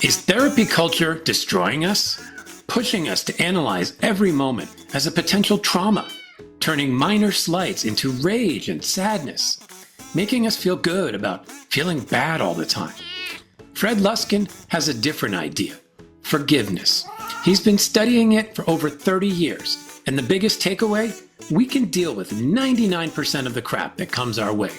Is therapy culture destroying us? Pushing us to analyze every moment as a potential trauma, turning minor slights into rage and sadness, making us feel good about feeling bad all the time. Fred Luskin has a different idea: forgiveness. He's been studying it for over 30 years, and the biggest takeaway? We can deal with 99% of the crap that comes our way.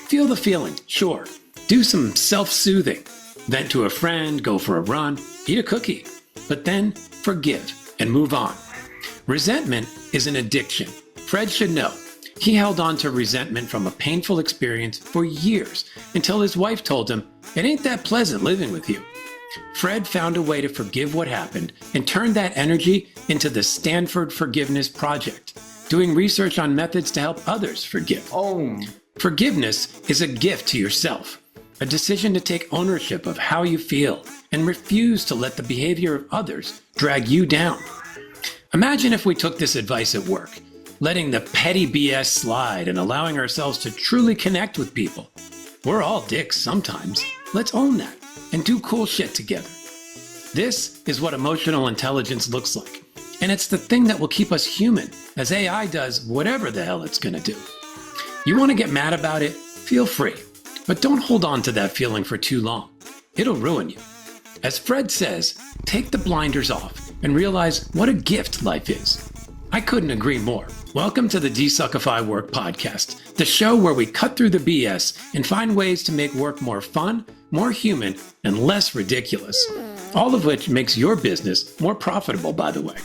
Feel the feeling, sure. Do some self-soothing. Vent to a friend, go for a run, eat a cookie. But then forgive and move on. Resentment is an addiction. Fred should know. He held on to resentment from a painful experience for years until his wife told him, "It ain't that pleasant living with you." Fred found a way to forgive what happened and turned that energy into the Stanford Forgiveness Project, doing research on methods to help others forgive. Forgiveness is a gift to yourself, a decision to take ownership of how you feel and refuse to let the behavior of others drag you down. Imagine if we took this advice at work, letting the petty BS slide and allowing ourselves to truly connect with people. We're all dicks sometimes. Let's own that and do cool shit together. This is what emotional intelligence looks like. And it's the thing that will keep us human as AI does whatever the hell it's going to do. You want to get mad about it? Feel free. But don't hold on to that feeling for too long. It'll ruin you. As Fred says, take the blinders off and realize what a gift life is. I couldn't agree more. Welcome to the DesuckifyWork podcast, the show where we cut through the BS and find ways to make work more fun, more human, and less ridiculous. All of which makes your business more profitable, by the way.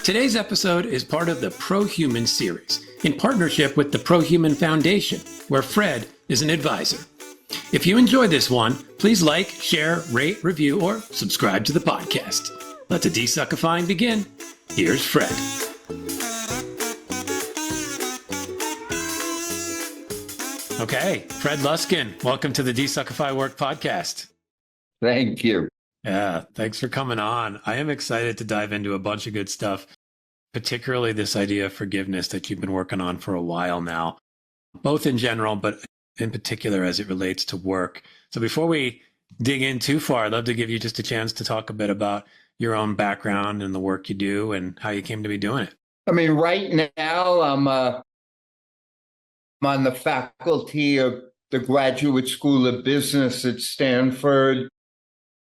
Today's episode is part of the ProHuman Series, in partnership with the ProHuman Foundation, where Fred is an advisor. If you enjoy this one, please like, share, rate, review, or subscribe to the podcast. Let the desuckifying begin. Here's Fred. Okay, Fred Luskin, welcome to the DesuckifyWork podcast. Thank you. Yeah, thanks for coming on. I am excited to dive into a bunch of good stuff, particularly this idea of forgiveness that you've been working on for a while now, both in general, but in particular as it relates to work. So before we dig in too far, I'd love to give you just a chance to talk a bit about your own background and the work you do and how you came to be doing it. I mean, right now I'm on the faculty of the Graduate School of Business at Stanford,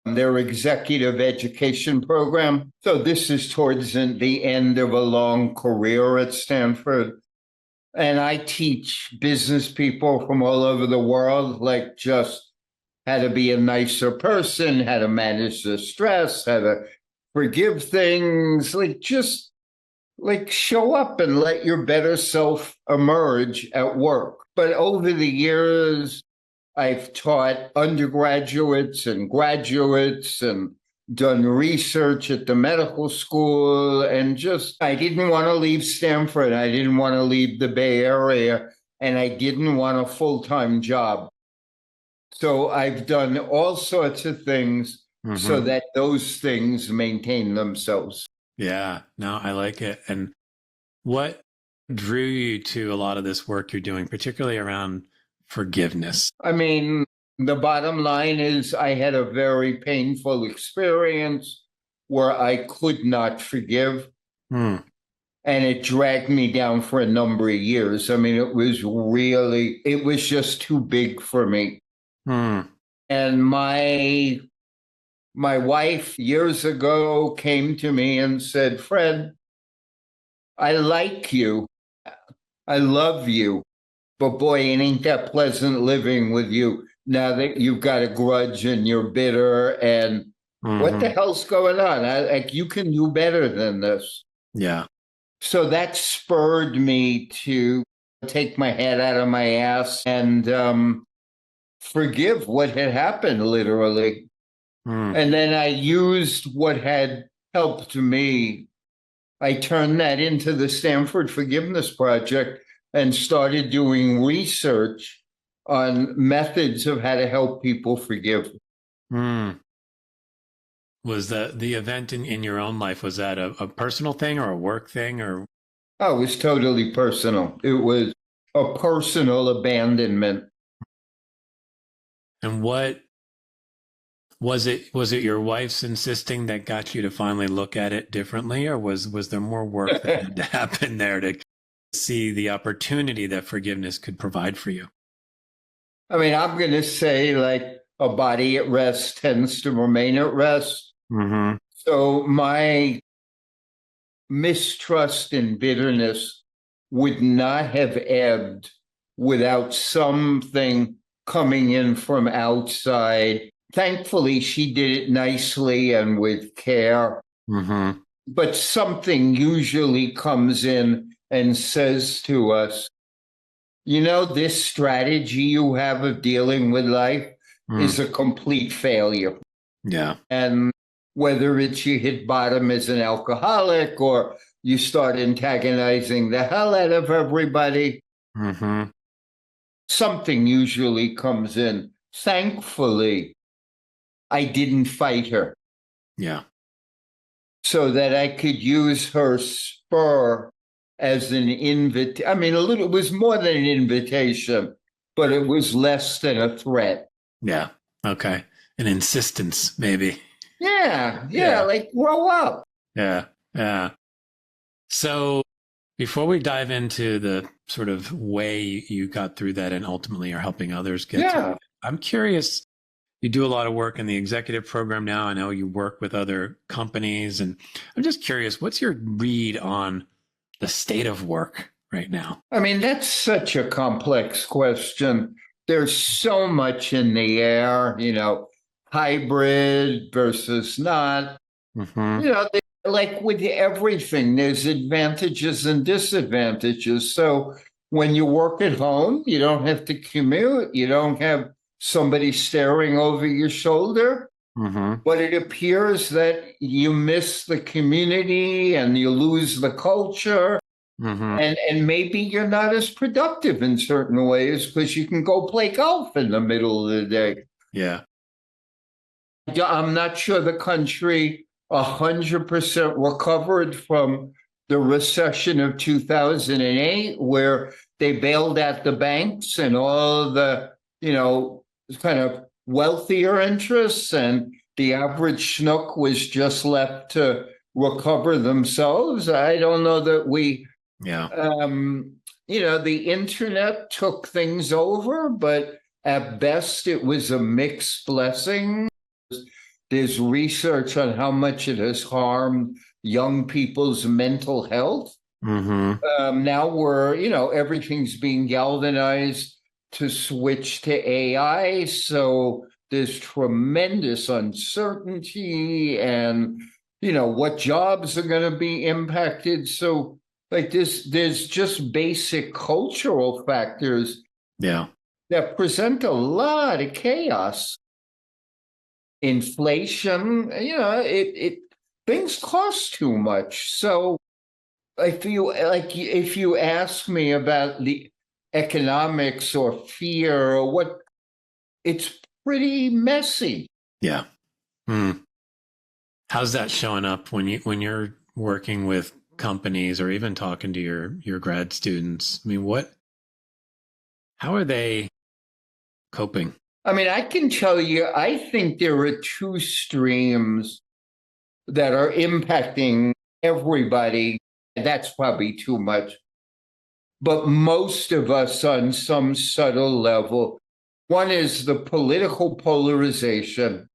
their executive education program. So this is towards the end of a long career at Stanford. And I teach business people from all over the world, like just how to be a nicer person, how to manage the stress, how to forgive things, like show up and let your better self emerge at work. But over the years, I've taught undergraduates and graduates and done research at the medical school, and I didn't want to leave Stanford. I didn't want to leave the Bay Area, and I didn't want a full-time job. So I've done all sorts of things so that those things maintain themselves. Yeah, no, I like it. And what drew you to a lot of this work you're doing, particularly around forgiveness? I mean, the bottom line is I had a very painful experience where I could not forgive. And it dragged me down for a number of years. I mean, it was just too big for me. And my wife years ago came to me and said, "Fred, I like you. I love you. But boy, it ain't that pleasant living with you now that you've got a grudge and you're bitter. And what the hell's going on? You can do better than this." Yeah. So that spurred me to take my head out of my ass and forgive what had happened, literally. And then I used what had helped me. I turned that into the Stanford Forgiveness Project and started doing research on methods of how to help people forgive. Was the event in your own life, was that a personal thing or a work thing? Or? Oh, it was totally personal. It was a personal abandonment. And what Was it your wife's insisting that got you to finally look at it differently, or was there more work that had to happen there to see the opportunity that forgiveness could provide for you? I mean, I'm going to say like a body at rest tends to remain at rest. Mm-hmm. So my mistrust and bitterness would not have ebbed without something coming in from outside. Thankfully, she did it nicely and with care. Mm-hmm. But something usually comes in and says to us, you know, this strategy you have of dealing with life is a complete failure. Yeah. And whether it's you hit bottom as an alcoholic or you start antagonizing the hell out of everybody, something usually comes in. Thankfully, I didn't fight her. Yeah. So that I could use her spur as an invitation. I mean, it was more than an invitation, but it was less than a threat. Yeah. Okay. An insistence, maybe. Yeah. Like grow up. Yeah. Yeah. So before we dive into the sort of way you got through that and ultimately are helping others get through it, I'm curious. You do a lot of work in the executive program now. I know you work with other companies, and I'm just curious, what's your read on the state of work right now? I mean, that's such a complex question. There's so much in the air, hybrid versus not. Like with everything, there's advantages and disadvantages. So when you work at home, you don't have to commute. You don't have somebody staring over your shoulder. But it appears that you miss the community and you lose the culture. And maybe you're not as productive in certain ways because you can go play golf in the middle of the day. Yeah. I'm not sure the country 100% recovered from the recession of 2008, where they bailed out the banks and all the, kind of wealthier interests, and the average schnook was just left to recover themselves. I don't know that we, the internet took things over, but at best it was a mixed blessing. There's research on how much it has harmed young people's mental health. Now everything's being galvanized to switch to AI. So there's tremendous uncertainty and, what jobs are going to be impacted. So like there's just basic cultural factors that present a lot of chaos. Inflation, things cost too much. So if you ask me about the economics or fear or what, it's pretty messy. Yeah. How's that showing up when you're working with companies or even talking to your grad students? I mean, how are they coping? I mean, I can tell you, I think there are two streams that are impacting everybody. That's probably too much. But most of us on some subtle level. One is the political polarization.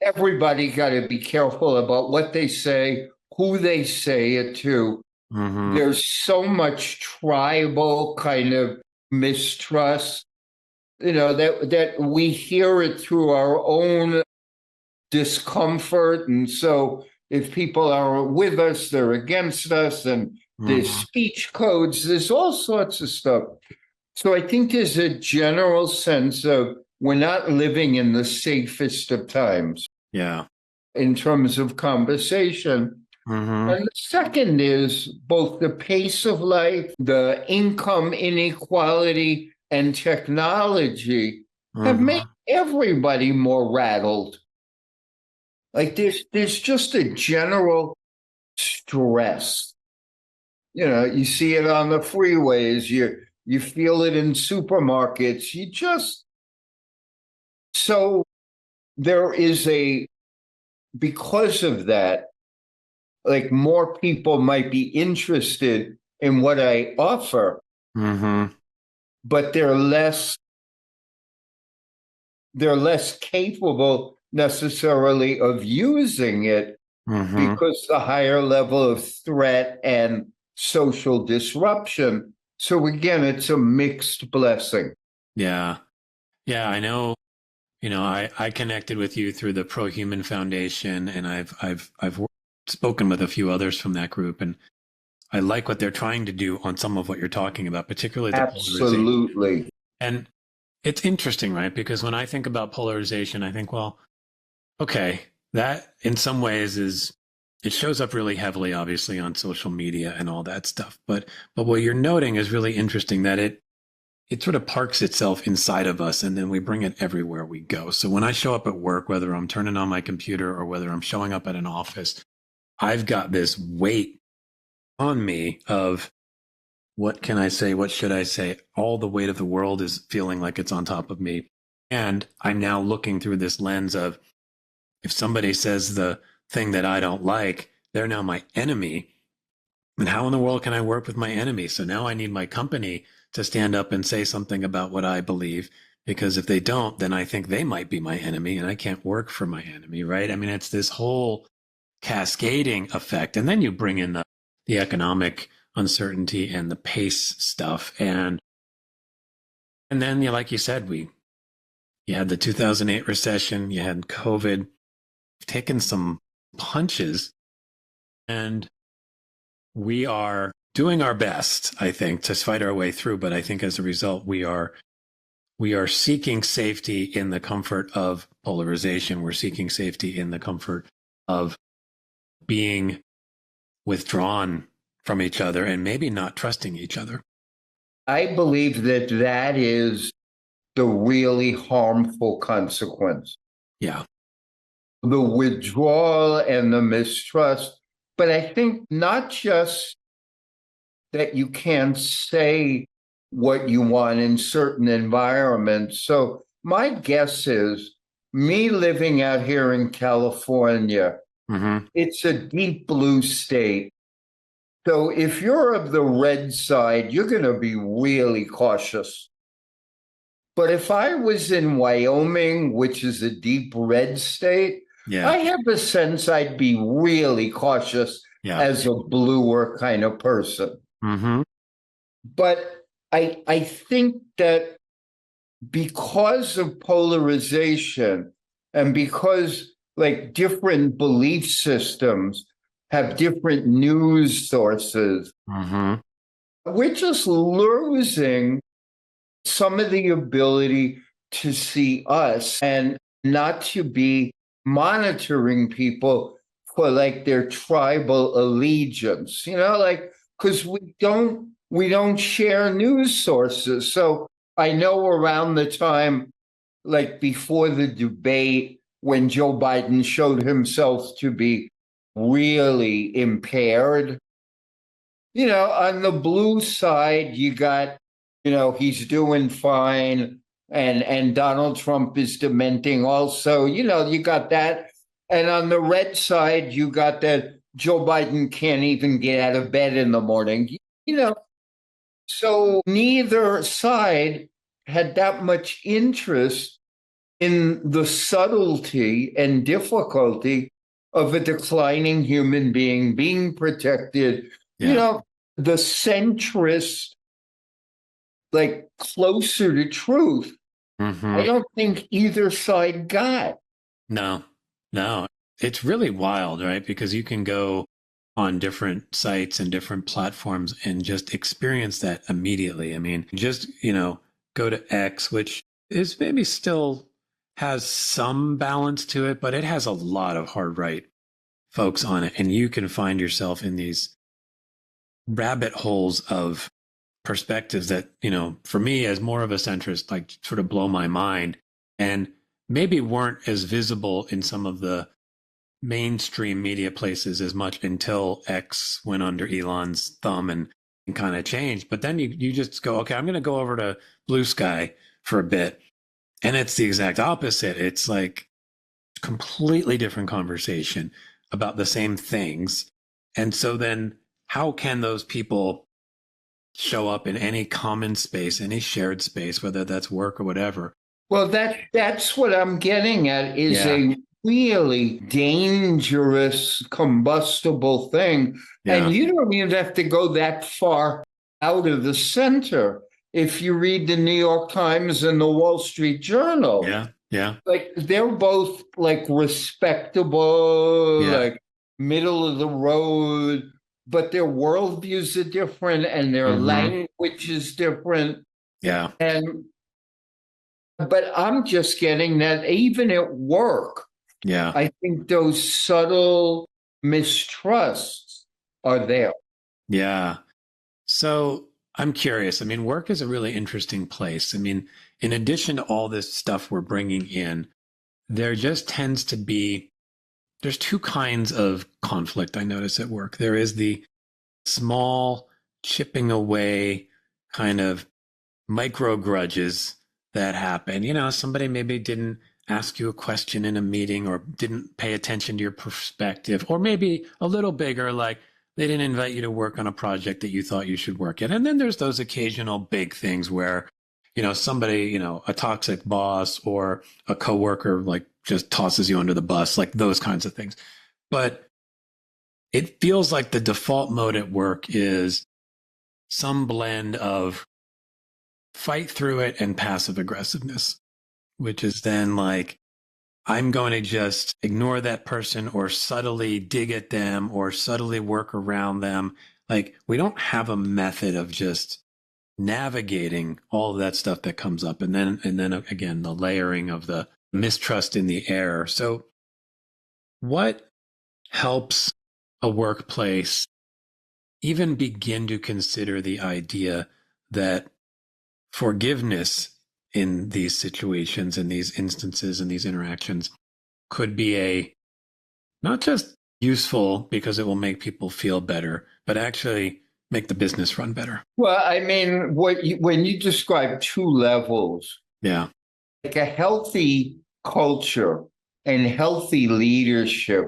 Everybody got to be careful about what they say, who they say it to. There's so much tribal kind of mistrust. That we hear it through our own discomfort. And so if people are with us, they're against us, and there's speech codes, there's all sorts of stuff. So I think there's a general sense of we're not living in the safest of times. Yeah. In terms of conversation. And the second is both the pace of life, the income inequality, and technology have made everybody more rattled. Like there's just a general stress. You see it on the freeways, you feel it in supermarkets, so there is because of that, like more people might be interested in what I offer, but they're less capable necessarily of using it because the higher level of threat and social disruption. So again, it's a mixed blessing. Yeah. Yeah, I know. I connected with you through the ProHuman Foundation, and I've spoken with a few others from that group, and I like what they're trying to do on some of what you're talking about, particularly the polarization. Absolutely. And it's interesting, right? Because when I think about polarization, I think, well, okay, that in some ways it shows up really heavily, obviously, on social media and all that stuff. But what you're noting is really interesting, that it sort of parks itself inside of us, and then we bring it everywhere we go. So when I show up at work, whether I'm turning on my computer or whether I'm showing up at an office, I've got this weight on me of, what can I say? What should I say? All the weight of the world is feeling like it's on top of me. And I'm now looking through this lens of, if somebody says the thing that I don't like, they're now my enemy. And how in the world can I work with my enemy? So now I need my company to stand up and say something about what I believe, because if they don't, then I think they might be my enemy and I can't work for my enemy, right? I mean, it's this whole cascading effect. And then you bring in the economic uncertainty and the pace stuff. And then, like you said, you had the 2008 recession, you had COVID, you've taken some punches, and we are doing our best, I think, to fight our way through. But I think as a result, we are seeking safety in the comfort of polarization. We're seeking safety in the comfort of being withdrawn from each other and maybe not trusting each other. I believe that is the really harmful consequence. Yeah. The withdrawal and the mistrust. But I think not just that you can't say what you want in certain environments. So my guess is, me living out here in California, it's a deep blue state. So if you're of the red side, you're going to be really cautious. But if I was in Wyoming, which is a deep red state, I have a sense I'd be really cautious as a bluer kind of person. But I think that because of polarization and because like different belief systems have different news sources, we're just losing some of the ability to see us and not to be monitoring people for like their tribal allegiance, like, because we don't share news sources. So I know around the time, like before the debate, when Joe Biden showed himself to be really impaired, on the blue side, you got, he's doing fine, and Donald Trump is dementing also, you got that. And on the red side, you got that Joe Biden can't even get out of bed in the morning, So neither side had that much interest in the subtlety and difficulty of a declining human being protected. The centrist, like closer to truth, I don't think either side got. No. It's really wild, right? Because you can go on different sites and different platforms and just experience that immediately. I mean, just, go to X, which is maybe still has some balance to it, but it has a lot of hard right folks on it. And you can find yourself in these rabbit holes of perspectives that, for me as more of a centrist, like sort of blow my mind and maybe weren't as visible in some of the mainstream media places as much until X went under Elon's thumb and kind of changed. But then you just go, okay, I'm going to go over to Blue Sky for a bit. And it's the exact opposite. It's like completely different conversation about the same things. And so then how can those people show up in any common space, any shared space, whether that's work or whatever? Well, that's what I'm getting at is Yeah. a really dangerous combustible thing. Yeah. And you don't even have to go that far out of the center. If you read the New York Times and the Wall Street Journal, Yeah. Yeah. like they're both like respectable, Yeah. like middle of the road, but their worldviews are different and their Mm-hmm. language is different. Yeah. But I'm just getting that even at work, Yeah. I think those subtle mistrusts are there. Yeah. So I'm curious. I mean, work is a really interesting place. I mean, in addition to all this stuff we're bringing in, there just tends to be, there's two kinds of conflict I notice at work. There is the small chipping away kind of micro grudges that happen. You know, somebody maybe didn't ask you a question in a meeting or didn't pay attention to your perspective, or maybe a little bigger, like they didn't invite you to work on a project that you thought you should work in. And then there's those occasional big things where, you know, somebody, you know, a toxic boss or a coworker like just tosses you under the bus, like those kinds of things. But it feels like the default mode at work is some blend of fight through it and passive aggressiveness, which is then like, I'm going to just ignore that person or subtly dig at them or subtly work around them. Like, we don't have a method of just navigating all of that stuff that comes up. And then again, the layering of the mistrust in the air. So what helps a workplace even begin to consider the idea that forgiveness in these situations, in these instances, in these interactions could be a not just useful because it will make people feel better, but actually make the business run better? Well, I mean, when you describe two levels, Yeah. like a healthy culture and healthy leadership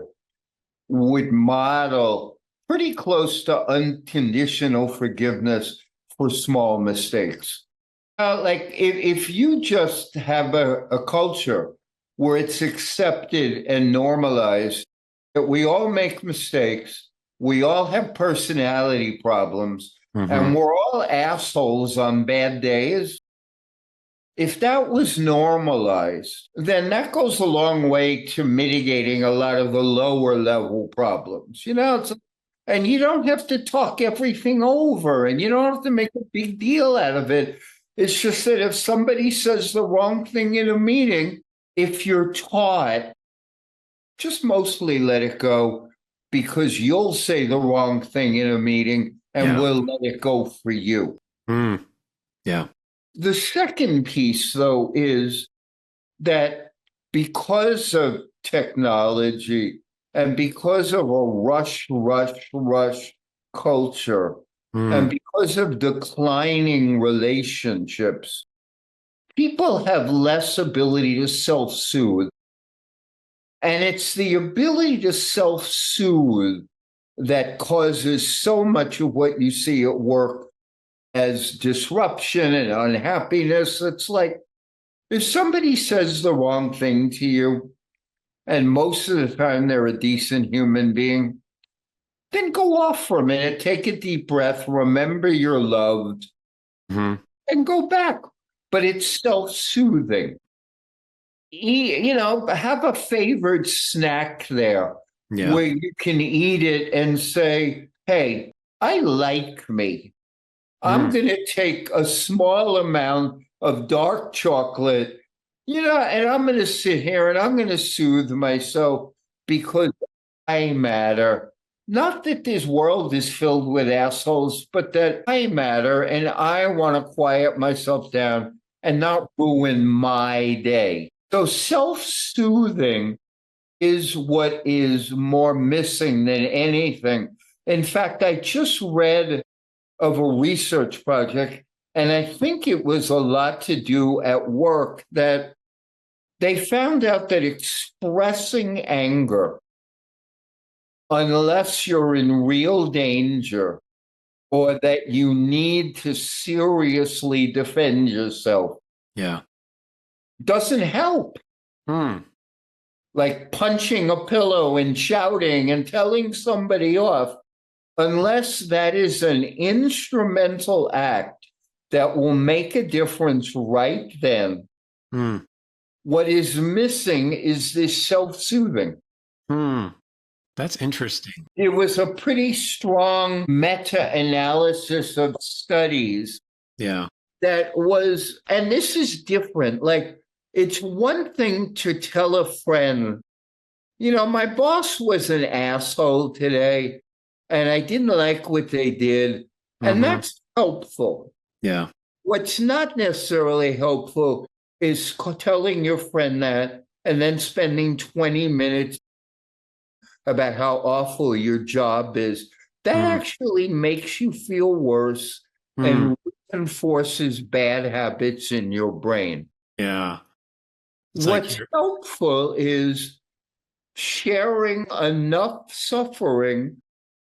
would model pretty close to unconditional forgiveness for small mistakes. Like if you just have a culture where it's accepted and normalized that we all make mistakes, we all have personality problems, and we're all assholes on bad days. If that was normalized, then that goes a long way to mitigating a lot of the lower level problems. You know, and you don't have to talk everything over and you don't have to make a big deal out of it. It's just that if somebody says the wrong thing in a meeting, if you're taught, just mostly let it go because you'll say the wrong thing in a meeting and we'll let it go for you. Yeah. The second piece, though, is that because of technology and because of a rush culture, and because of declining relationships, people have less ability to self-soothe. And it's the ability to self-soothe that causes so much of what you see at work as disruption and unhappiness. It's like if somebody says the wrong thing to you, and most of the time they're a decent human being, then go off for a minute, take a deep breath, remember you're loved, and go back. But it's self-soothing. You know, have a favored snack there where you can eat it and say, hey, I like me. I'm going to take a small amount of dark chocolate, you know, and I'm going to sit here and I'm going to soothe myself because I matter. Not that this world is filled with assholes, but that I matter and I want to quiet myself down and not ruin my day. So self-soothing is what is more missing than anything. In fact, I just read of a research project, and I think it was a lot to do at work, that They found out that expressing anger, unless you're in real danger or that you need to seriously defend yourself, Yeah. doesn't help. Hmm. Like punching a pillow and shouting and telling somebody off, unless that is an instrumental act that will make a difference right then. Hmm. What is missing is this self-soothing. Hmm. That's interesting. It was a pretty strong meta-analysis of studies Yeah. that was, and this is different. Like, it's one thing to tell a friend, my boss was an asshole today, and I didn't like what they did. And Mm-hmm. that's helpful. Yeah. What's not necessarily helpful is telling your friend that and then spending 20 minutes about how awful your job is. That Hmm. actually makes you feel worse Hmm. and reinforces bad habits in your brain. Yeah. It's like What's you're, helpful is sharing enough suffering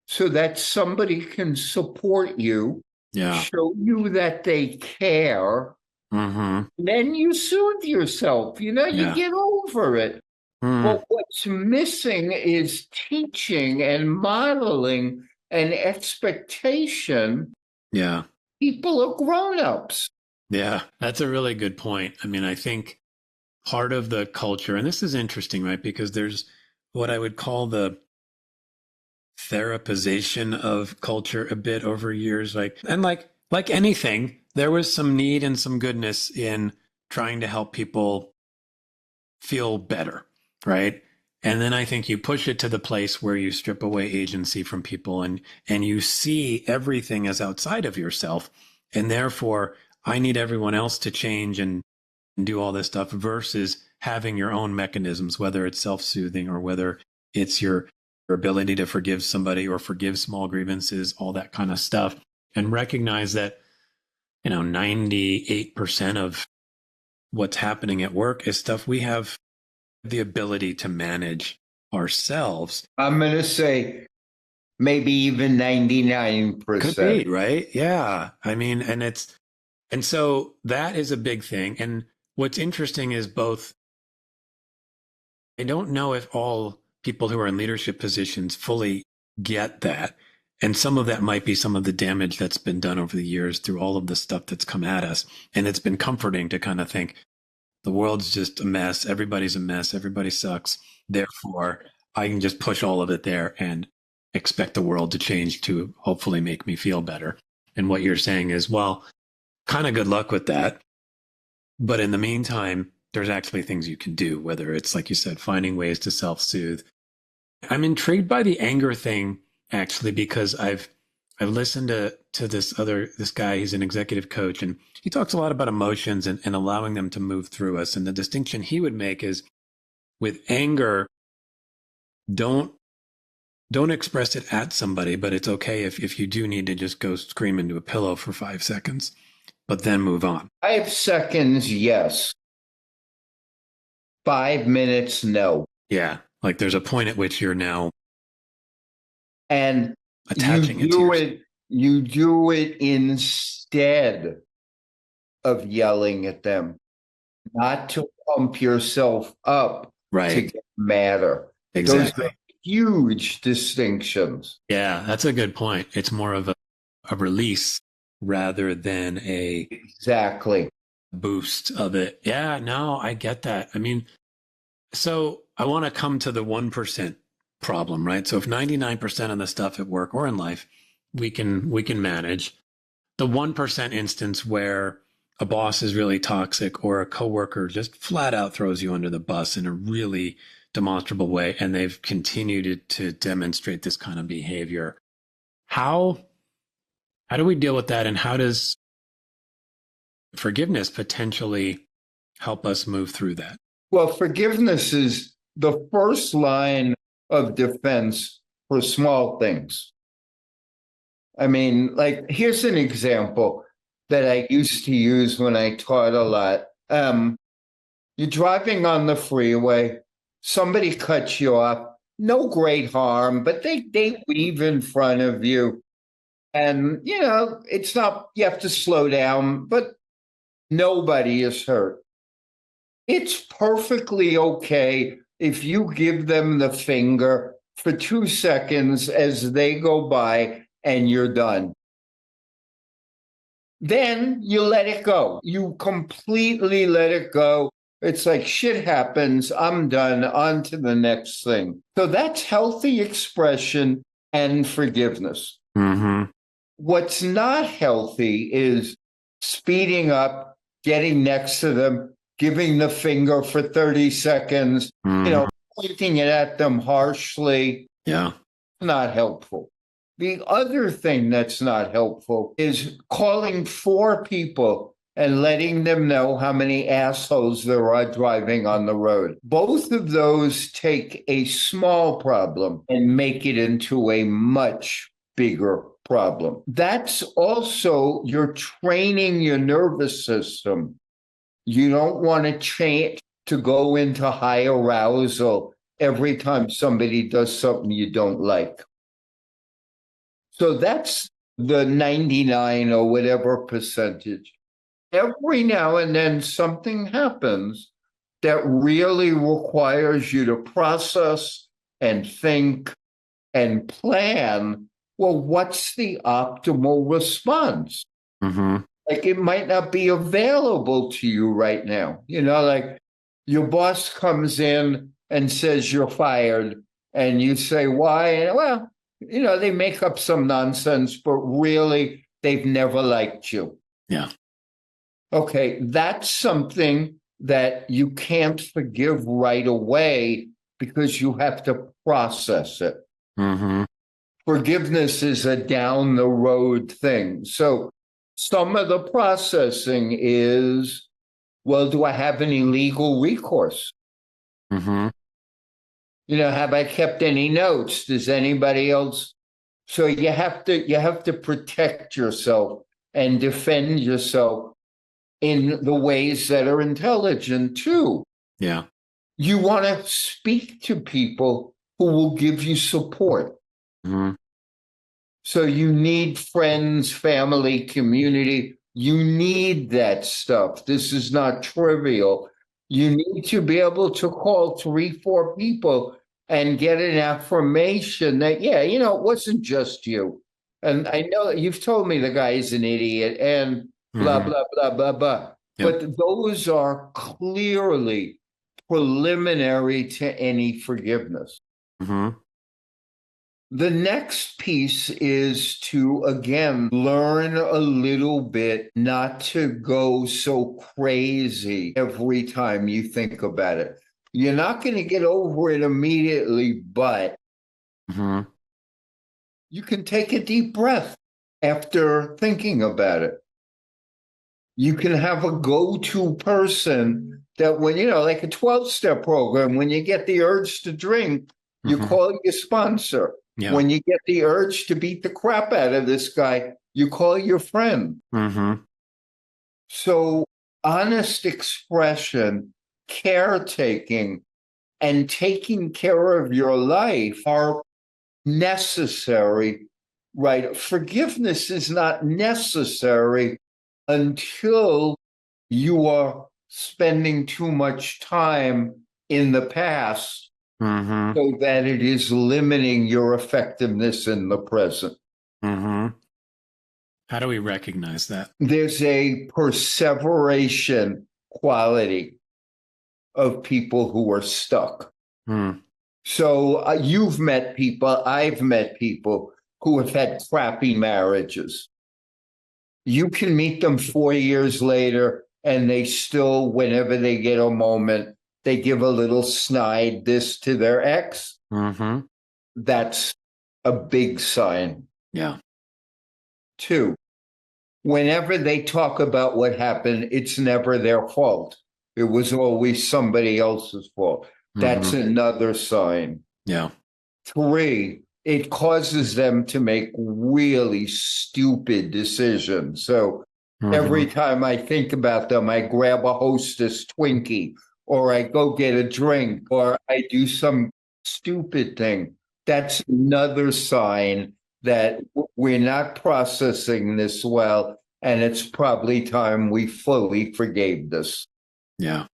so that somebody can support you, yeah. show you that they care. Mm-hmm. Then you soothe yourself, you Yeah. get over it. Hmm. But what's missing is teaching and modeling an expectation. Yeah. People are grown-ups. Yeah. That's a really good point. I mean, I think part of the culture, and this is interesting, right? Because there's what I would call the therapization of culture a bit over years. Like anything, there was some need and some goodness in trying to help people feel better, right? And then I think you push it to the place where you strip away agency from people and you see everything as outside of yourself. And therefore, I need everyone else to change and do all this stuff versus having your own mechanisms, whether it's self-soothing or whether it's your ability to forgive somebody or forgive small grievances, all that kind of stuff. And recognize that, 98% of what's happening at work is stuff we have the ability to manage ourselves. I'm going to say maybe even Could 99%. be, right? Yeah. I mean, and so that is a big thing. And what's interesting is both, I don't know if all people who are in leadership positions fully get that. And some of that might be some of the damage that's been done over the years through all of the stuff that's come at us. And it's been comforting to kind of think the world's just a mess. Everybody's a mess. Everybody sucks. Therefore, I can just push all of it there and expect the world to change to hopefully make me feel better. And what you're saying is, well, kind of good luck with that. But in the meantime, there's actually things you can do, whether it's, like you said, finding ways to self soothe. I'm intrigued by the anger thing, actually, because I've listened to this guy, he's an executive coach, and he talks a lot about emotions and allowing them to move through us. And the distinction he would make is with anger, don't don't express it at somebody, but it's okay if you do need to just go scream into a pillow for 5 seconds, but then move on. 5 seconds, yes. 5 minutes, no. Yeah. Like there's a point at which you're now And attaching it to yourself. you do it instead of yelling at them, not to pump yourself up to Right. get madder. Exactly. Those are huge distinctions. Yeah, that's a good point. It's more of a release rather than a Exactly. boost of it. Yeah, no, I get that. I mean, so I want to come to the 1% problem, right? So if 99% of the stuff at work or in life we can manage, the 1% instance where a boss is really toxic or a coworker just flat out throws you under the bus in a really demonstrable way and they've continued to demonstrate this kind of behavior. How how do we deal with that and how does forgiveness potentially help us move through that? Well, forgiveness is the first line of defense for small things. I mean, like, here's an example that I used to use when I taught a lot. You're driving on the freeway, somebody cuts you off, no great harm, but they weave in front of you. And, it's not, you have to slow down, but nobody is hurt. It's perfectly okay if you give them the finger for 2 seconds as they go by and you're done. Then you let it go. You completely let it go. It's like shit happens. I'm done. On to the next thing. So that's healthy expression and forgiveness. Mm-hmm. What's not healthy is speeding up, getting next to them, giving the finger for 30 seconds, pointing it at them harshly. Yeah. Not helpful. The other thing that's not helpful is calling 4 people and letting them know how many assholes there are driving on the road. Both of those take a small problem and make it into a much bigger problem. That's also, you're training your nervous system. You don't want to change to go into high arousal every time somebody does something you don't like. So that's the 99 or whatever percentage. Every now and then something happens that really requires you to process and think and plan. Well, what's the optimal response? Mm-hmm. Like, it might not be available to you right now. Like your boss comes in and says you're fired, and you say, why? And, well, they make up some nonsense, but really they've never liked you. Yeah. Okay, that's something that you can't forgive right away because you have to process it. Mm-hmm. Forgiveness is a down the road thing. So some of the processing is, well, do I have any legal recourse? Mm-hmm. Have I kept any notes? Does anybody else? So you have to protect yourself and defend yourself in the ways that are intelligent too. Yeah. You want to speak to people who will give you support. Mm-hmm. So you need friends, family, community. You need that stuff. This is not trivial. You need to be able to call 3, 4 people and get an affirmation that, it wasn't just you. And I know you've told me the guy's an idiot and blah, blah, blah, blah, blah. Yep. But those are clearly preliminary to any forgiveness. Mm-hmm. The next piece is to, again, learn a little bit not to go so crazy every time you think about it. You're not going to get over it immediately, but you can take a deep breath after thinking about it. You can have a go-to person that when, like a 12-step program, when you get the urge to drink, you call your sponsor. Yeah. When you get the urge to beat the crap out of this guy, you call your friend. So honest expression, caretaking, and taking care of your life are necessary, right? Forgiveness is not necessary until you are spending too much time in the past so that it is limiting your effectiveness in the present. How do we recognize that? There's a perseveration quality of people who are stuck. So you've met people, I've met people who have had crappy marriages. You can meet them 4 years later and they still, whenever they get a moment, they give a little snide this to their ex. That's a big sign. Yeah. 2, whenever they talk about what happened, it's never their fault. It was always somebody else's fault. That's another sign. Yeah. 3, it causes them to make really stupid decisions. So every time I think about them, I grab a Hostess Twinkie or I go get a drink, or I do some stupid thing. That's another sign that we're not processing this well, and it's probably time we fully forgave this. Yeah.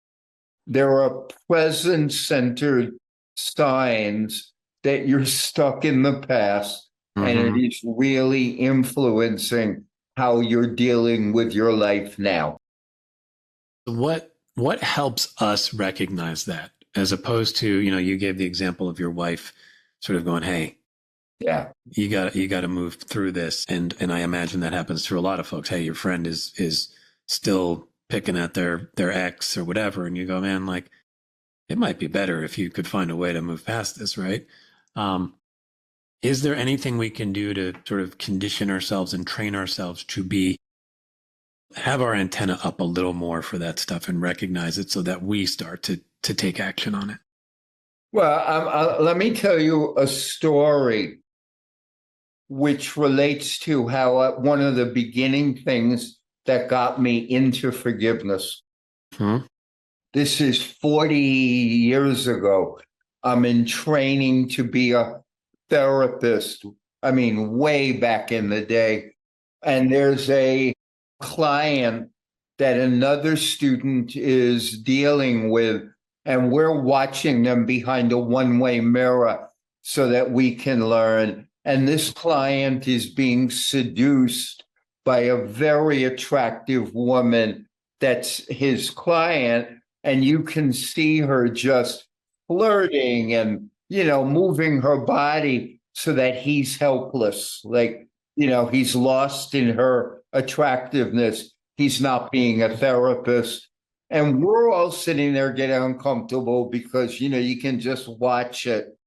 There are present-centered signs that you're stuck in the past, and it is really influencing how you're dealing with your life now. What helps us recognize that, as opposed to, you gave the example of your wife sort of going, "Hey, Yeah. you got to move through this," and I imagine that happens to a lot of folks. Hey, your friend is still picking at their ex or whatever, and you go, "Man, like, it might be better if you could find a way to move past this," right? Is there anything we can do to sort of condition ourselves and train ourselves to have our antenna up a little more for that stuff and recognize it so that we start to take action on it? Well, let me tell you a story which relates to how one of the beginning things that got me into forgiveness. This is 40 years ago. I'm in training to be a therapist. I mean, way back in the day. And there's a client that another student is dealing with, and we're watching them behind a one-way mirror so that we can learn. And this client is being seduced by a very attractive woman that's his client, and you can see her just flirting and, moving her body so that he's helpless. Like, he's lost in her attractiveness. He's not being a therapist. And we're all sitting there getting uncomfortable because, you can just watch it.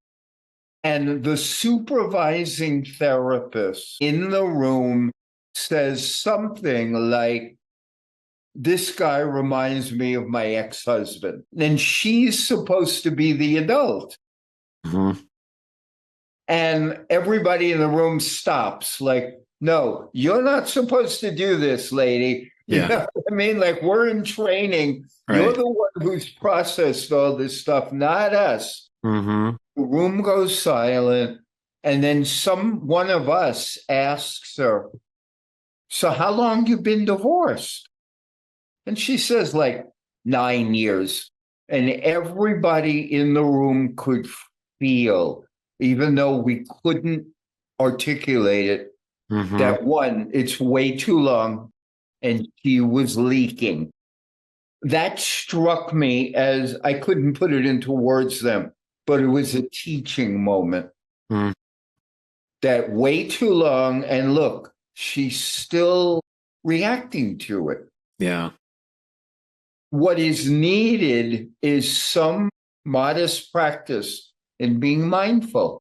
And the supervising therapist in the room says something like, "This guy reminds me of my ex-husband." And she's supposed to be the adult. And everybody in the room stops, like, "No, you're not supposed to do this, lady." You know what I mean? Like, we're in training. Right. You're the one who's processed all this stuff, not us. The room goes silent. And then one of us asks her, "So how long you been divorced?" And she says, like, 9 years. And everybody in the room could feel, even though we couldn't articulate it, that one, it's way too long, and she was leaking. That struck me as, I couldn't put it into words then, but it was a teaching moment. That way too long, and look, she's still reacting to it. Yeah. What is needed is some modest practice in being mindful.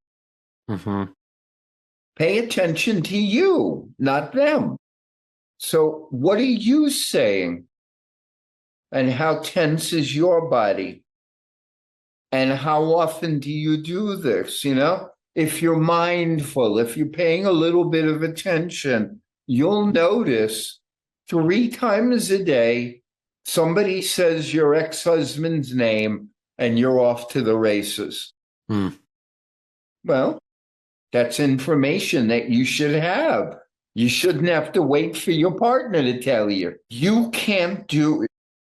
Pay attention to you, not them. So what are you saying? And how tense is your body? And how often do you do this? If you're mindful, if you're paying a little bit of attention, you'll notice 3 times a day, somebody says your ex-husband's name and you're off to the races. Well, that's information that you should have. You shouldn't have to wait for your partner to tell you. You can't do it.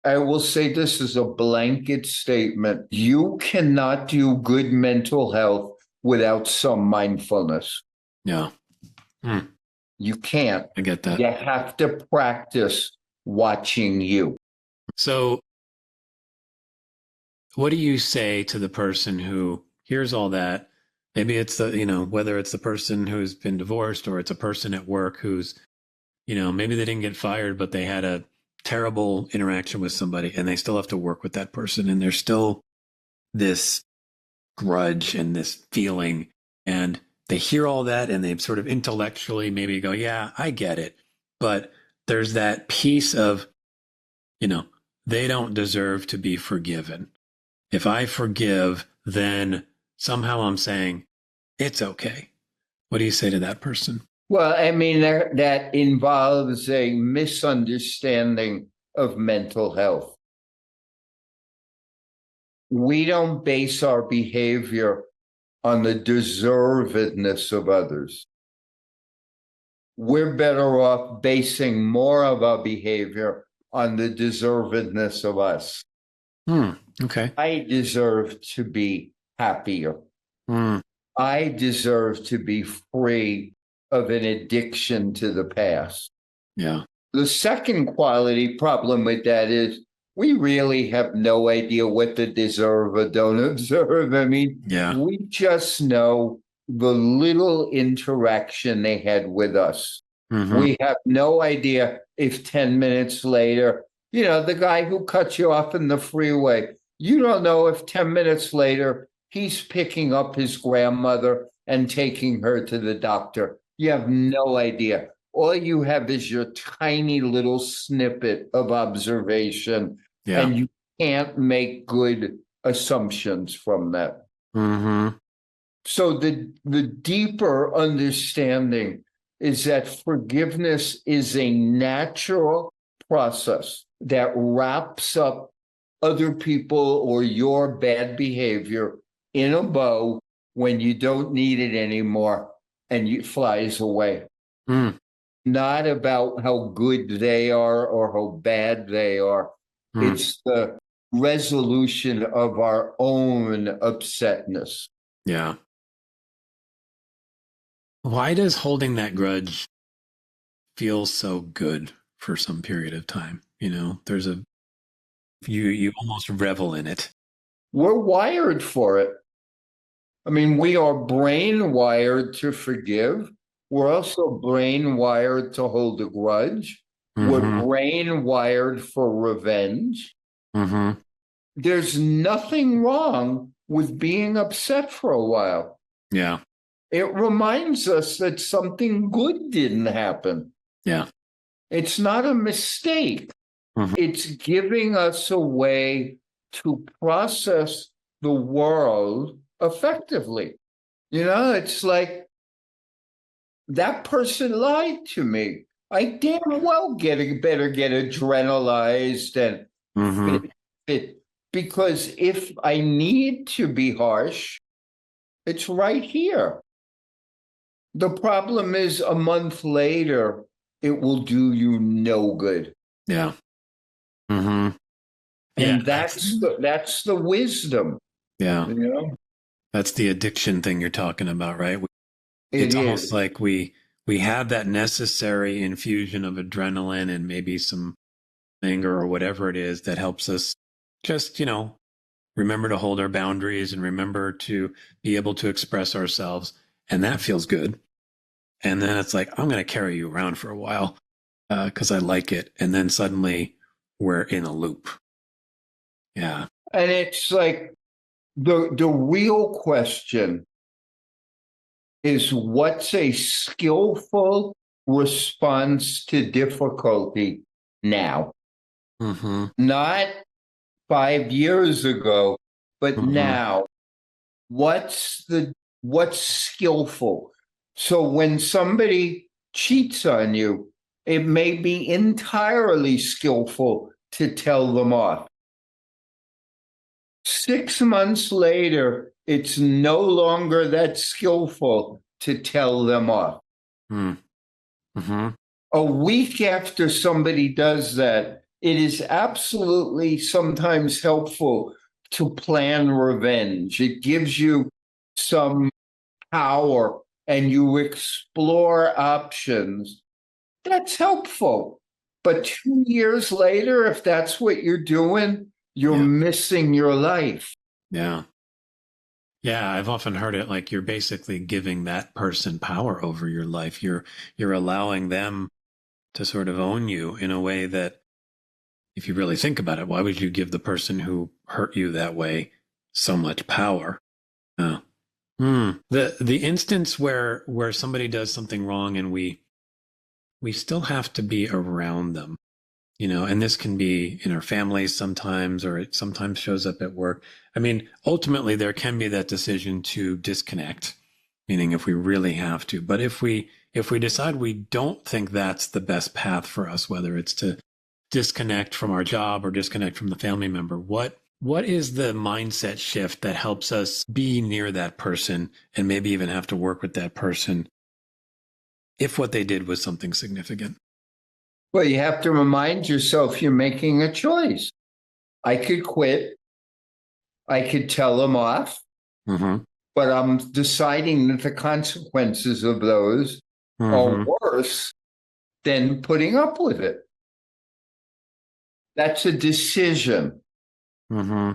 I will say this as a blanket statement. You cannot do good mental health without some mindfulness. Yeah. You can't. I get that. You have to practice watching you. So what do you say to the person who hears all that? Maybe it's whether it's the person who's been divorced or it's a person at work who's, maybe they didn't get fired, but they had a terrible interaction with somebody and they still have to work with that person. And there's still this grudge and this feeling, and they hear all that and they sort of intellectually maybe go, "Yeah, I get it." But there's that piece of, they don't deserve to be forgiven. If I forgive, then somehow I'm saying it's okay. What do you say to that person? Well, I mean, that involves a misunderstanding of mental health. we don't base our behavior on the deservedness of others. We're better off basing more of our behavior on the deservedness of us. Okay. I deserve to be happier. I deserve to be free of an addiction to the past. Yeah. The second quality problem with that is we really have no idea what they deserve or don't observe. I mean, we just know the little interaction they had with us. We have no idea if 10 minutes later, the guy who cut you off in the freeway, you don't know if 10 minutes later he's picking up his grandmother and taking her to the doctor. You have no idea. All you have is your tiny little snippet of observation, and you can't make good assumptions from that. So the deeper understanding is that forgiveness is a natural process that wraps up other people or your bad behavior in a bow when you don't need it anymore and it flies away. Not about how good they are or how bad they are. It's the resolution of our own upsetness. Yeah. Why does holding that grudge feel so good for some period of time? There's you almost revel in it. We're wired for it. I mean, we are brain wired to forgive. We're also brain wired to hold a grudge. We're brain wired for revenge. There's nothing wrong with being upset for a while. Yeah. It reminds us that something good didn't happen. Yeah. It's not a mistake. It's giving us a way to process the world effectively. It's like, that person lied to me. I damn well better get adrenalized and because if I need to be harsh, it's right here. The problem is a month later, it will do you no good. Yeah. And that's the wisdom. Yeah. That's the addiction thing you're talking about, right? It's almost like we have that necessary infusion of adrenaline and maybe some anger or whatever it is that helps us just, remember to hold our boundaries and remember to be able to express ourselves. And that feels good. And then it's like, I'm going to carry you around for a while because I like it. And then suddenly we're in a loop. Yeah. And it's like the real question is, what's a skillful response to difficulty now? Not 5 years ago, but now. What's skillful? So when somebody cheats on you, it may be entirely skillful to tell them off. 6 months later, it's no longer that skillful to tell them off. A week after somebody does that, it is absolutely sometimes helpful to plan revenge. It gives you some power and you explore options. That's helpful. But 2 years later, if that's what you're doing, you're missing your life. Yeah. Yeah, I've often heard it like you're basically giving that person power over your life. You're allowing them to sort of own you in a way that, if you really think about it, why would you give the person who hurt you that way so much power? The instance where somebody does something wrong and we still have to be around them, and this can be in our families sometimes, or it sometimes shows up at work. I mean, ultimately there can be that decision to disconnect, meaning if we really have to. But if we decide we don't think that's the best path for us, whether it's to disconnect from our job or disconnect from the family member, what What is the mindset shift that helps us be near that person and maybe even have to work with that person if what they did was something significant? Well, you have to remind yourself you're making a choice. I could quit. I could tell them off, Mm-hmm. but I'm deciding that the consequences of those are Mm-hmm. worse than putting up with it. That's a decision. Mm-hmm.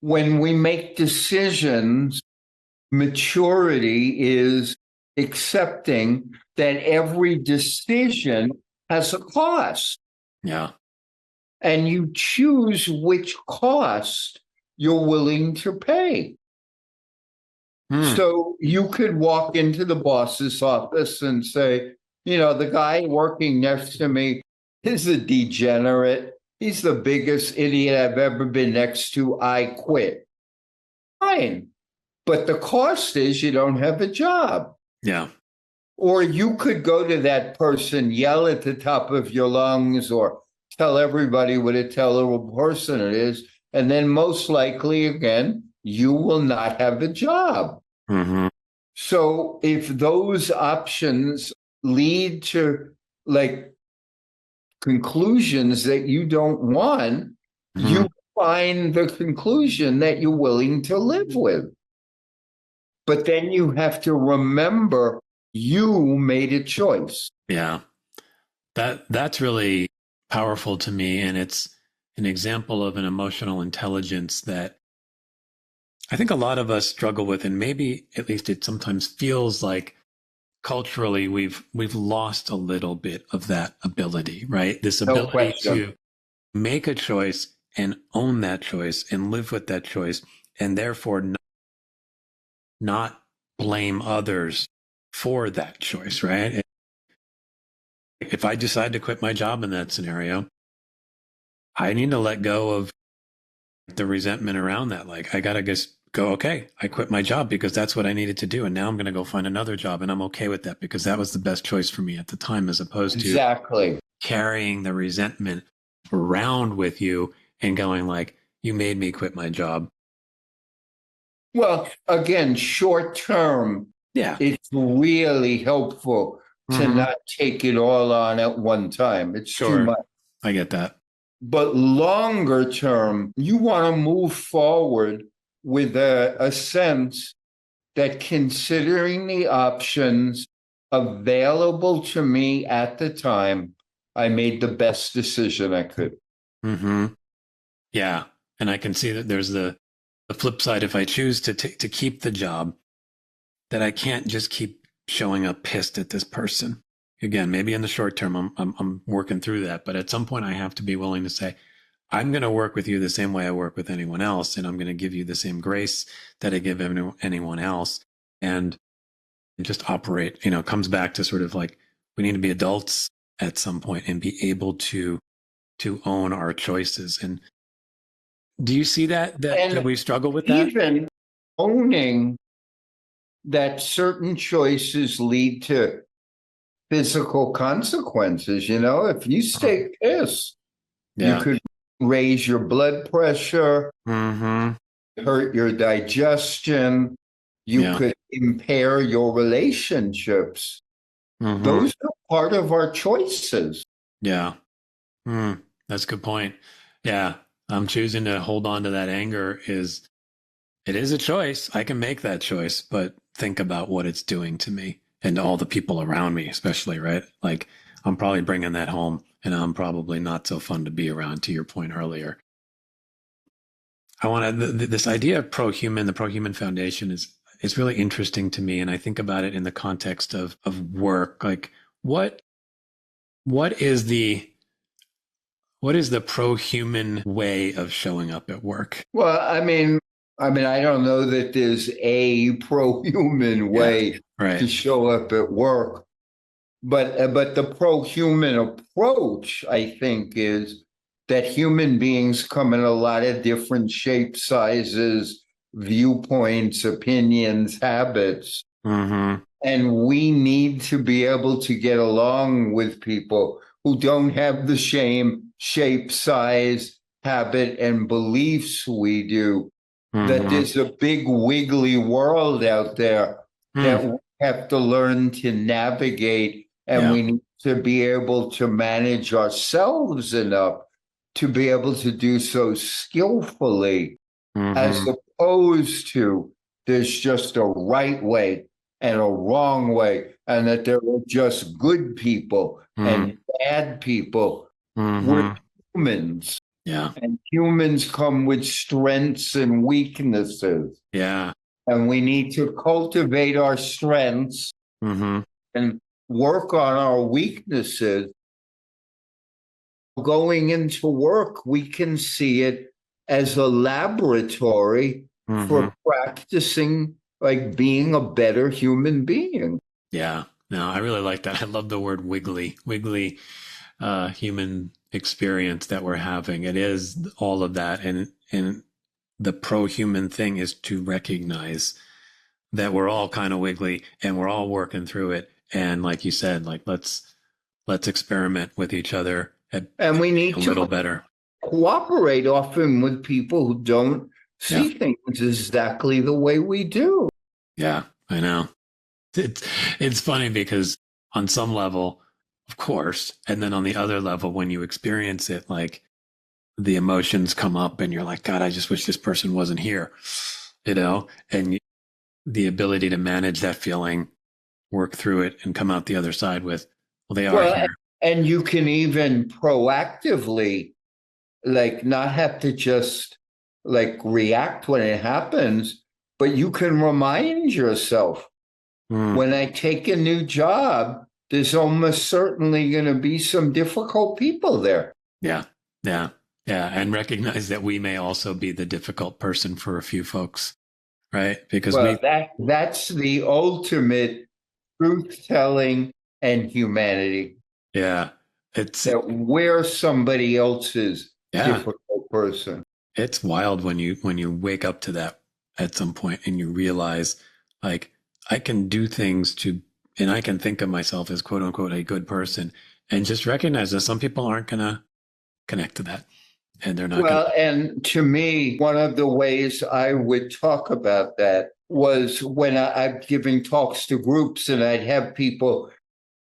When we make decisions, maturity is accepting that every decision has a cost, Yeah. and you choose which cost you're willing to pay. Mm. So you could walk into the boss's office and say, the guy working next to me is a degenerate. He's the biggest idiot I've ever been next to. I quit. Fine. But the cost is you don't have a job. Yeah. Or you could go to that person, yell at the top of your lungs, or tell everybody what a terrible person it is. And then most likely, again, you will not have a job. Mm-hmm. So if those options lead to like conclusions that you don't want, Mm-hmm. you find the conclusion that you're willing to live with. But then you have to remember you made a choice. Yeah. That's really powerful to me. And it's an example of an emotional intelligence that I think a lot of us struggle with, and maybe at least it sometimes feels like culturally we've lost a little bit of that ability, right? This No ability question. to make a choice and own that choice and live with that choice, and therefore not blame others for that choice, right? If I decide to quit my job in that scenario, I need to let go of the resentment around that. Like, I got to just go, okay, I quit my job because that's what I needed to do. And now I'm going to go find another job. And I'm okay with that because that was the best choice for me at the time, as opposed to Exactly. carrying the resentment around with you and going like, you made me quit my job. Well, again, short term, Yeah. it's really helpful to Mm-hmm. not take it all on at one time. It's too Sure. much. I get that. But longer term, you want to move forward with a sense that considering the options available to me at the time, I made the best decision I could. Mm-hmm. Yeah. And I can see that there's the flip side. If I choose to keep the job, that I can't just keep showing up pissed at this person. Again, maybe in the short term, I'm working through that, but at some point I have to be willing to say, I'm going to work with you the same way I work with anyone else, and I'm going to give you the same grace that I give anyone else, and just operate. It comes back to sort of like we need to be adults at some point and be able to own our choices. And do you see that we struggle with that? Even owning that certain choices lead to physical consequences. If you stay pissed, you Yeah. could raise your blood pressure, Mm-hmm. hurt your digestion, you Yeah. could impair your relationships. Mm-hmm. Those are part of our choices. Yeah. That's a good point. Yeah. I'm choosing to hold on to that anger it is a choice. I can make that choice, but think about what it's doing to me and to all the people around me, especially, right? Like I'm probably bringing that home and I'm probably not so fun to be around, to your point earlier. I want to, this idea of ProHuman, the ProHuman Foundation is really interesting to me. And I think about it in the context of work. Like what is the pro-human way of showing up at work? Well, I don't know that there's a pro-human way Right. to show up at work, but the pro-human approach, I think, is that human beings come in a lot of different shapes, sizes, viewpoints, opinions, habits. Mm-hmm. And we need to be able to get along with people who don't have the same shape, size, habit, and beliefs we do, that Mm-hmm. there's a big wiggly world out there that we have to learn to navigate, and Yeah. we need to be able to manage ourselves enough to be able to do so skillfully, as Mm-hmm. opposed to there's just a right way and a wrong way, and that there are just good people and bad people. We're Mm-hmm. humans, Yeah. and humans come with strengths and weaknesses. Yeah. And we need to cultivate our strengths Mm-hmm. and work on our weaknesses. Going into work, we can see it as a laboratory Mm-hmm. for practicing like being a better human being. Yeah. No, I really like that. I love the word wiggly human experience that we're having. It is all of that. And the pro-human thing is to recognize that we're all kind of wiggly and we're all working through it. And like you said, like let's experiment with each other at And we being need a to little better. cooperate often with people who don't Yeah. see things exactly the way we do. Yeah, I know. It's it's funny because on some level, of course, and then on the other level, when you experience it, like the emotions come up and you're like, God, I just wish this person wasn't here, and the ability to manage that feeling, work through it, and come out the other side with, well, they are Well, here. and you can even proactively, like, not have to just like react when it happens, but you can remind yourself, Mm, when I take a new job, there's almost certainly going to be some difficult people there. yeah, yeah, yeah, and recognize that we may also be the difficult person for a few folks, right? Because Well, that's the ultimate truth telling and humanity, yeah, it's that we're somebody else's yeah, difficult person. it's wild when you wake up to that at some point and you realize like I can do things to and I can think of myself as quote unquote a good person and just recognize that some people aren't gonna connect to that and they're not gonna Well, and to me, one of the ways I would talk about that was when I'm giving talks to groups, and I'd have people,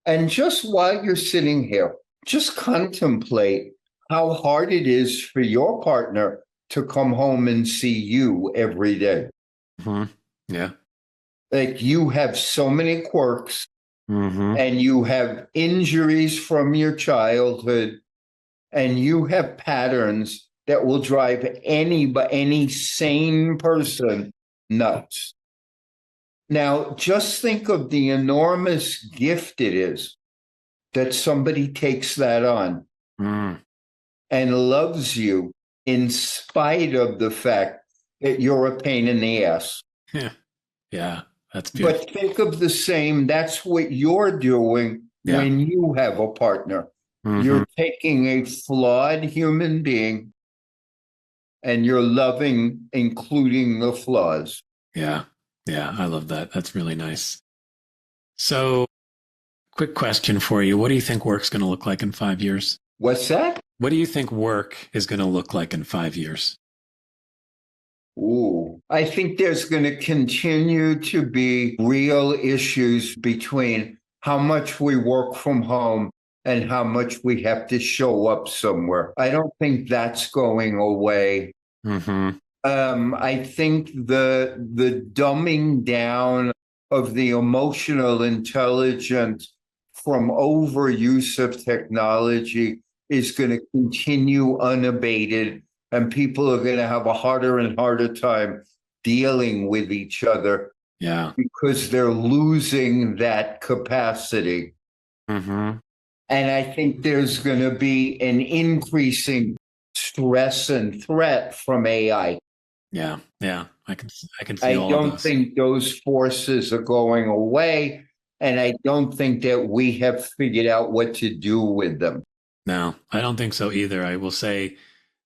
and just while you're sitting here, just contemplate how hard it is for your partner to come home and see you every day. Mhm. Yeah. Like, you have so many quirks, Mm-hmm. and you have injuries from your childhood, and you have patterns that will drive any sane person nuts. Now, just think of the enormous gift it is that somebody takes that on Mm. and loves you in spite of the fact that you're a pain in the ass. Yeah. Yeah. That's beautiful. But think of the same, that's what you're doing Yeah. when you have a partner. Mm-hmm. You're taking a flawed human being and you're loving, including the flaws. Yeah. Yeah. I love that. That's really nice. So quick question for you. What do you think work's going to look like in 5 years? What's that? What do you think work is going to look like in 5 years? Ooh, I think there's going to continue to be real issues between how much we work from home and how much we have to show up somewhere. I don't think that's going away. Mm-hmm. I think the dumbing down of the emotional intelligence from overuse of technology is going to continue unabated, and people are going to have a harder and harder time dealing with each other Yeah. because they're losing that capacity. Mm-hmm. And I think there's going to be an increasing stress and threat from AI. Yeah. Yeah. I can see I all of don't those. think those forces are going away. And I don't think that we have figured out what to do with them. No, I don't think so either. I will say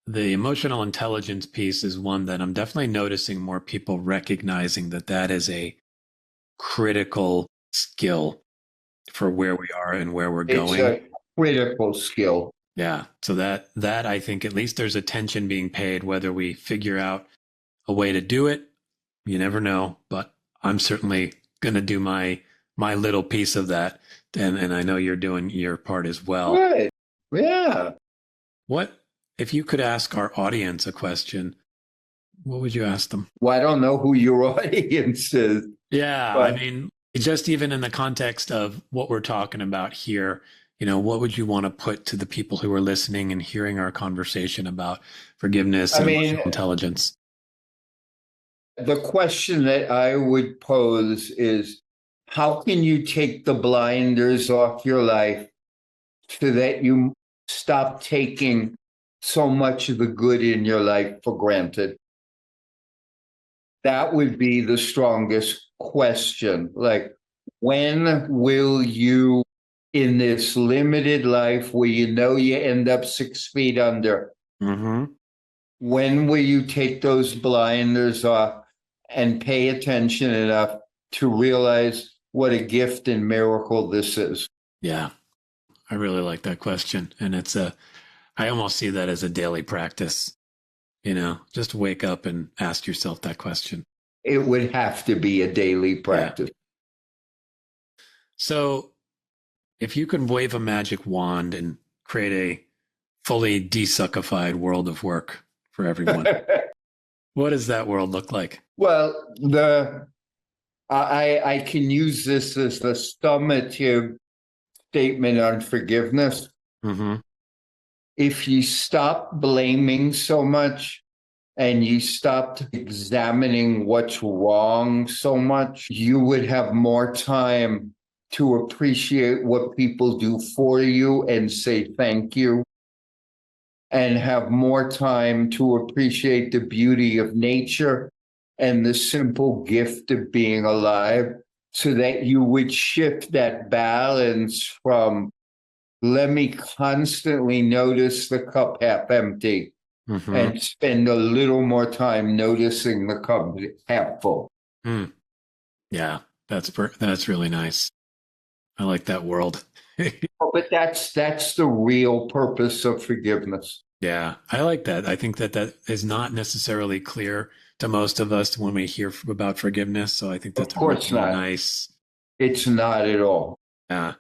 the emotional intelligence piece is one that I'm definitely noticing more people recognizing that that is a critical skill for where we are and where we're It's going. a critical skill. Yeah. So that I think at least there's attention being paid, whether we figure out a way to do it. You never know, but I'm certainly going to do my little piece of that, and I know you're doing your part as well. Right. Yeah. What if you could ask our audience a question? What would you ask them? Well, I don't know who your audience is, Yeah, I but mean, just even in the context of what we're talking about here, what would you want to put to the people who are listening and hearing our conversation about forgiveness I and mean, emotional intelligence? the question that I would pose is how can you take the blinders off your life so that you stop taking so much of the good in your life for granted? That would be the strongest question. Like, when will you, in this limited life where you know you end up 6 feet under, Mm-hmm. when will you take those blinders off and pay attention enough to realize what a gift and miracle this is? Yeah, I really like that question, and I almost see that as a daily practice. Just wake up and ask yourself that question. It would have to be a daily Yeah. practice. So, if you could wave a magic wand and create a fully desuckified world of work for everyone, what does that world look like? Well, I can use this as the summative statement on forgiveness. Mm-hmm. If you stop blaming so much and you stopped examining what's wrong so much, you would have more time to appreciate what people do for you and say thank you, and have more time to appreciate the beauty of nature and the simple gift of being alive, so that you would shift that balance from let me constantly notice the cup half empty Mm-hmm. and spend a little more time noticing the cup half full. Mm. Yeah, that's really nice. I like that world. But that's the real purpose of forgiveness. Yeah, I like that. I think that is not necessarily clear to most of us when we hear about forgiveness. So I think Of that's a course really not. nice. It's not at all. Yeah.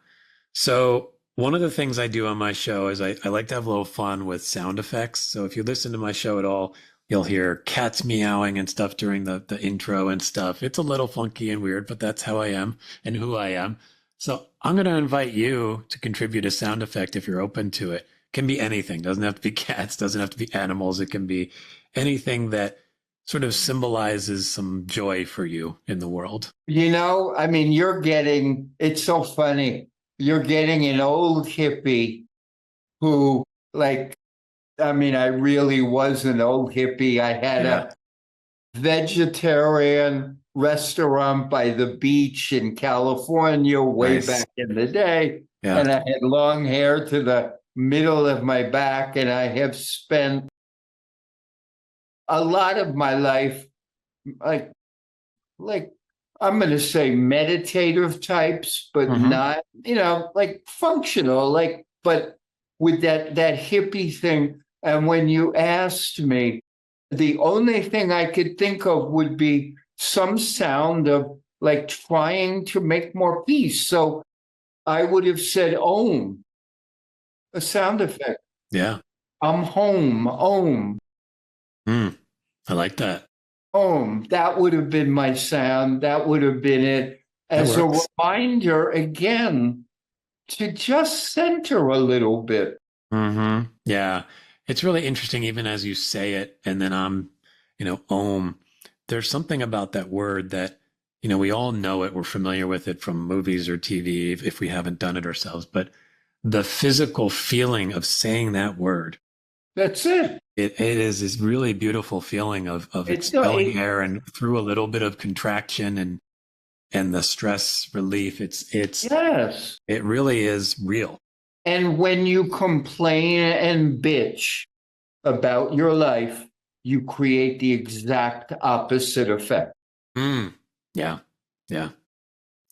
So one of the things I do on my show is I like to have a little fun with sound effects. So if you listen to my show at all, you'll hear cats meowing and stuff during the intro and stuff. It's a little funky and weird, but that's how I am and who I am. So I'm going to invite you to contribute a sound effect if you're open to it. Can be anything. Doesn't have to be cats, doesn't have to be animals. It can be anything that sort of symbolizes some joy for you in the world. I mean, it's so funny. You're getting an old hippie who, like, I mean, I really was an old hippie. I had Yeah. a vegetarian restaurant by the beach in California way Nice. back in the day. Yeah. And I had long hair to the middle of my back. And I have spent a lot of my life, like, like I'm going to say meditative types, but Mm-hmm. not, like functional, but with that hippie thing. And when you asked me, the only thing I could think of would be some sound of like trying to make more peace. So I would have said Om, a sound effect. Yeah. I'm home, Om. Mm, I like that. That would have been my sound. That would have been it, That as a works. reminder again to just center a little bit. Mm-hmm. Yeah. It's really interesting, even as you say it, and then Om. There's something about that word that, we all know it. We're familiar with it from movies or TV if we haven't done it ourselves. But the physical feeling of saying that word, That's it. it is this really beautiful feeling of It's no, expelling air and through a little bit of contraction and the stress relief. yes. It really is real. And when you complain and bitch about your life, you create the exact opposite effect. Mm. Yeah. Yeah.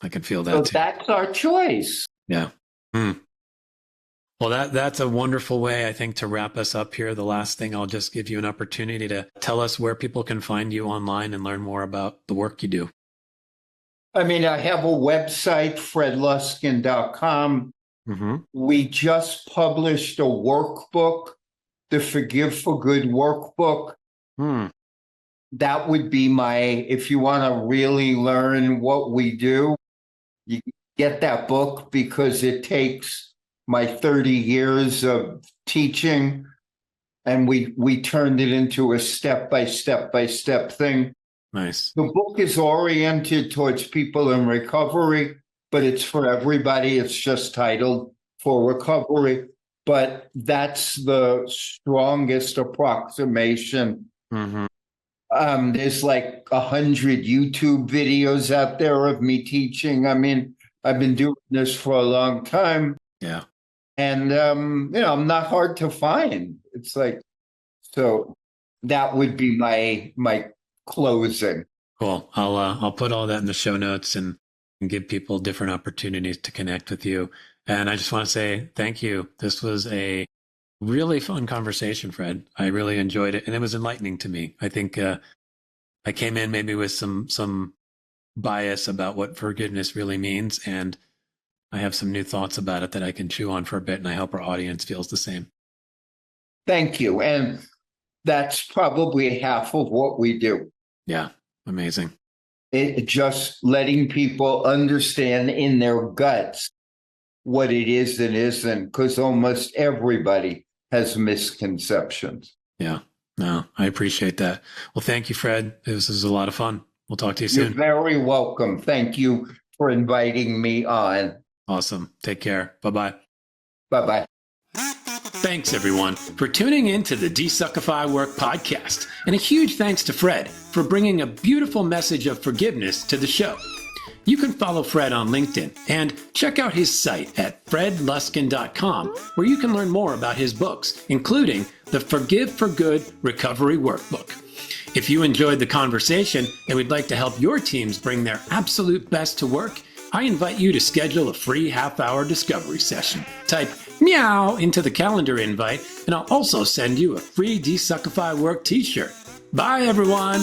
I can feel So that too. that's our choice. Yeah. Mm. Well, that's a wonderful way, I think, to wrap us up here. The last thing, I'll just give you an opportunity to tell us where people can find you online and learn more about the work you do. I mean, I have a website, fredluskin.com. Mm-hmm. We just published a workbook, the Forgive for Good workbook. That would be if you want to really learn what we do, you get that book because it takes my 30 years of teaching and we turned it into a step-by-step thing. Nice. The book is oriented towards people in recovery, but it's for everybody. It's just titled For Recovery. But that's the strongest approximation. Mm-hmm. There's like 100 YouTube videos out there of me teaching. I mean, I've been doing this for a long time. Yeah. And, I'm not hard to find. It's like, so that would be my closing. Cool. I'll put all that in the show notes and give people different opportunities to connect with you. And I just want to say thank you. This was a really fun conversation, Fred. I really enjoyed it, and it was enlightening to me. I think I came in maybe with some bias about what forgiveness really means, and I have some new thoughts about it that I can chew on for a bit, and I hope our audience feels the same. Thank you. And that's probably half of what we do. Yeah, amazing. It just letting people understand in their guts what it is and isn't, because almost everybody has misconceptions. Yeah, no, I appreciate that. Well, thank you, Fred. This was a lot of fun. We'll talk to you soon. You're very welcome. Thank you for inviting me on. Awesome. Take care. Bye-bye. Bye-bye. Thanks, everyone, for tuning in to the DesuckifyWork podcast. And a huge thanks to Fred for bringing a beautiful message of forgiveness to the show. You can follow Fred on LinkedIn and check out his site at fredluskin.com, where you can learn more about his books, including the Forgive for Good Recovery Workbook. If you enjoyed the conversation and would like to help your teams bring their absolute best to work, I invite you to schedule a free half-hour discovery session. Type meow into the calendar invite, and I'll also send you a free DesuckifyWork t-shirt. Bye, everyone.